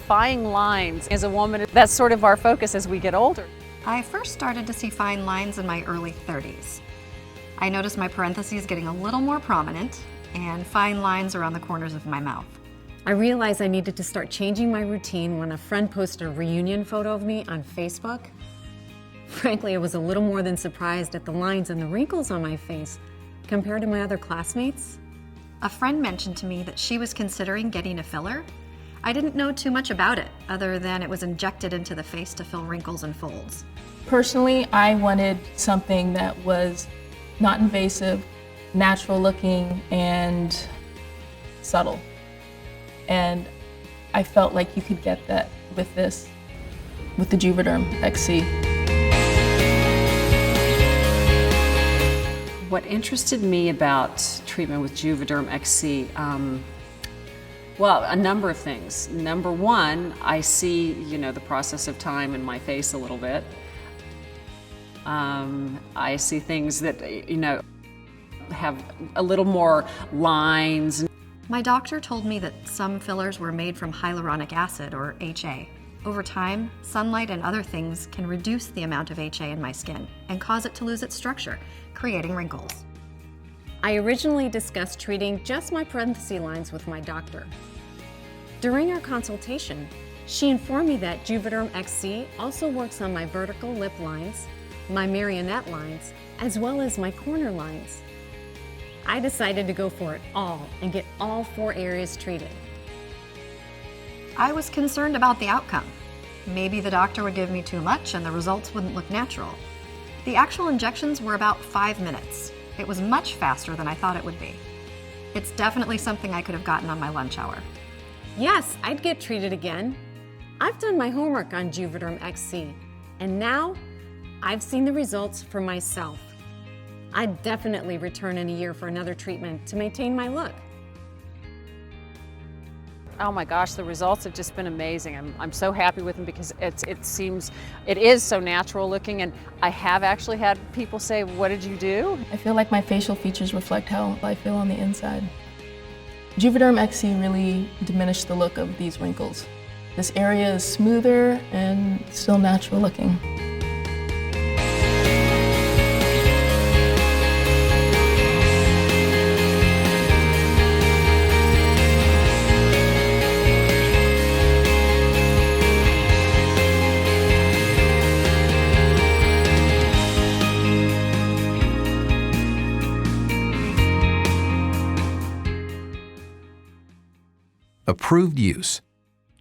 defying lines. As a woman, that's sort of our focus as we get older. I first started to see fine lines in my early 30s. I noticed my parentheses getting a little more prominent and fine lines around the corners of my mouth. I realized I needed to start changing my routine when a friend posted a reunion photo of me on Facebook. Frankly, I was a little more than surprised at the lines and the wrinkles on my face compared to my other classmates. A friend mentioned to me that she was considering getting a filler. I didn't know too much about it, other than it was injected into the face to fill wrinkles and folds. Personally, I wanted something that was not invasive, natural looking, and subtle. And I felt like you could get that with this, with the Juvederm XC. What interested me about treatment with Juvederm XC, well, a number of things. Number one, I see, the process of time in my face a little bit. I see things that, have a little more lines. My doctor told me that some fillers were made from hyaluronic acid, or HA. Over time, sunlight and other things can reduce the amount of HA in my skin and cause it to lose its structure, creating wrinkles. I originally discussed treating just my parenthesis lines with my doctor. During our consultation, she informed me that Juvederm XC also works on my vertical lip lines, my marionette lines, as well as my corner lines. I decided to go for it all and get all 4 areas treated. I was concerned about the outcome. Maybe the doctor would give me too much and the results wouldn't look natural. The actual injections were about 5 minutes. It was much faster than I thought it would be. It's definitely something I could have gotten on my lunch hour. Yes, I'd get treated again. I've done my homework on Juvederm XC, and now I've seen the results for myself. I'd definitely return in a year for another treatment to maintain my look. Oh my gosh, the results have just been amazing. I'm so happy with them because it is so natural looking, and I have actually had people say, "What did you do?" I feel like my facial features reflect how I feel on the inside. Juvederm XC really diminished the look of these wrinkles. This area is smoother and still natural looking. Approved use.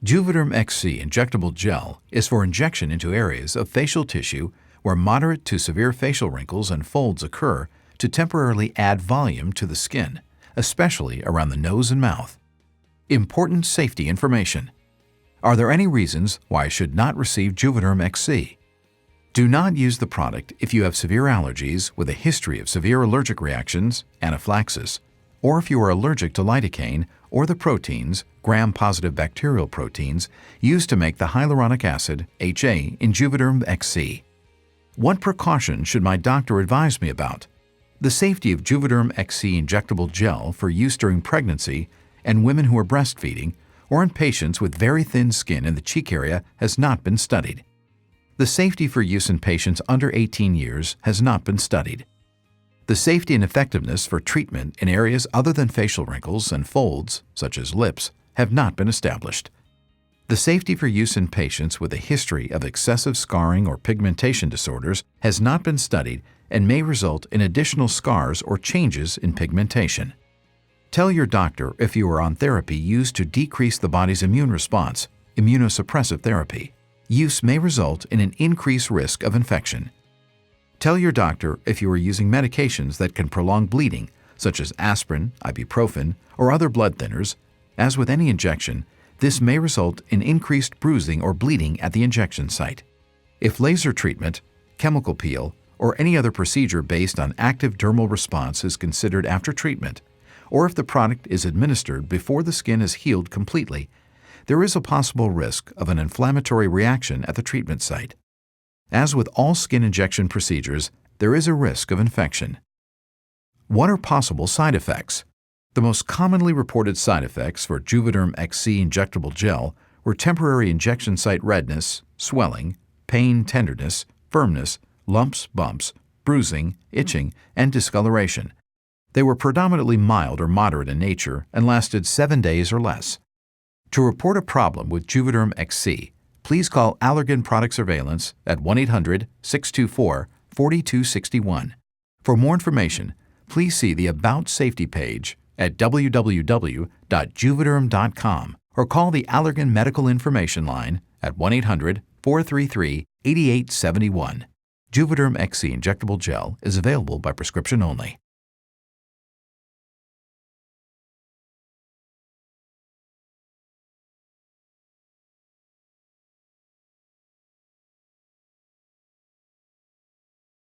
Juvederm XC injectable gel is for injection into areas of facial tissue where moderate to severe facial wrinkles and folds occur to temporarily add volume to the skin, especially around the nose and mouth. Important safety information. Are there any reasons why I should not receive Juvederm XC? Do not use the product if you have severe allergies with a history of severe allergic reactions, anaphylaxis, or if you are allergic to lidocaine or the proteins, gram-positive bacterial proteins, used to make the hyaluronic acid, HA, in Juvederm XC. What precautions should my doctor advise me about? The safety of Juvederm XC injectable gel for use during pregnancy and women who are breastfeeding or in patients with very thin skin in the cheek area has not been studied. The safety for use in patients under 18 years has not been studied. The safety and effectiveness for treatment in areas other than facial wrinkles and folds, such as lips, have not been established. The safety for use in patients with a history of excessive scarring or pigmentation disorders has not been studied and may result in additional scars or changes in pigmentation. Tell your doctor if you are on therapy used to decrease the body's immune response, immunosuppressive therapy. Use may result in an increased risk of infection. Tell your doctor if you are using medications that can prolong bleeding, such as aspirin, ibuprofen, or other blood thinners. As with any injection, this may result in increased bruising or bleeding at the injection site. If laser treatment, chemical peel, or any other procedure based on active dermal response is considered after treatment, or if the product is administered before the skin is healed completely, there is a possible risk of an inflammatory reaction at the treatment site. As with all skin injection procedures, there is a risk of infection. What are possible side effects? The most commonly reported side effects for Juvederm XC injectable gel were temporary injection site redness, swelling, pain, tenderness, firmness, lumps, bumps, bruising, itching, and discoloration. They were predominantly mild or moderate in nature and lasted 7 days or less. To report a problem with Juvederm XC, please call Allergan Product Surveillance at 1-800-624-4261. For more information, please see the About Safety page at www.juvederm.com or call the Allergan Medical Information Line at 1-800-433-8871. Juvederm XC Injectable Gel is available by prescription only.